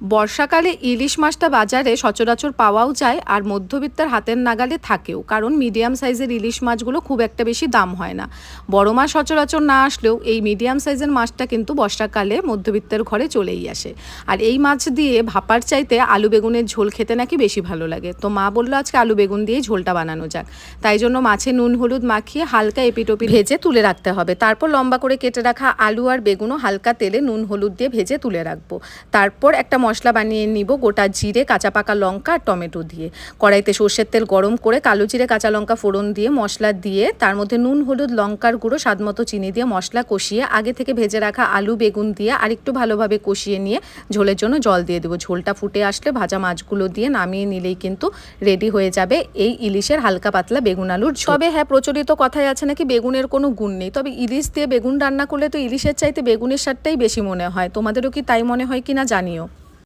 বর্ষাকালে ইলিশ মাছটা বাজারে সচরাচর পাওয়াও যায় আর মধ্যবিত্তের হাতের নাগালে থাকেও, কারণ মিডিয়াম সাইজের ইলিশ মাছগুলো খুব একটা বেশি দাম হয় না। বড় মাছ সচরাচর না আসলেও এই মিডিয়াম সাইজের মাছটা কিন্তু বর্ষাকালে মধ্যবিত্তের ঘরে চলেই আসে। আর এই মাছ দিয়ে ভাপার চাইতে আলু বেগুনের ঝোল খেতে নাকি বেশি ভালো লাগে। তো মা বললো আজকে আলু বেগুন দিয়েই ঝোলটা বানানো যাক। তাই জন্য মাছে নুন হলুদ মাখিয়ে হালকা এপিটোপি ভেজে তুলে রাখতে হবে। তারপর লম্বা করে কেটে রাখা আলু আর বেগুনও হালকা তেলে নুন হলুদ দিয়ে ভেজে তুলে রাখবো। তারপর একটা মশলা বানিয়ে নিব গোটা জিরে, কাঁচা পাকা লঙ্কা আর টমেটো দিয়ে। কড়াইতে সর্ষের তেল গরম করে কালো জিরে কাঁচা লঙ্কা ফোড়ন দিয়ে মশলা দিয়ে তার মধ্যে নুন হলুদ লঙ্কার গুঁড়ো স্বাদমতো চিনি দিয়ে মশলা কষিয়ে আগে থেকে ভেজে রাখা আলু বেগুন দিয়ে আরেকটু ভালোভাবে কষিয়ে নিয়ে ঝোলের জন্য জল দিয়ে দেবো। ঝোলটা ফুটে আসলে ভাজা মাছগুলো দিয়ে নামিয়ে নিলেই কিন্তু রেডি হয়ে যাবে এই ইলিশের হালকা পাতলা বেগুন আলুর ঝোল। তবে হ্যাঁ, প্রচলিত কথায় আছে নাকি বেগুনের কোনো গুণ নেই, তবে ইলিশ দিয়ে বেগুন রান্না করলে তো ইলিশের চাইতে বেগুনের স্বাদটাই বেশি মনে হয়। তোমাদেরও কি তাই মনে হয় কিনা জানিও।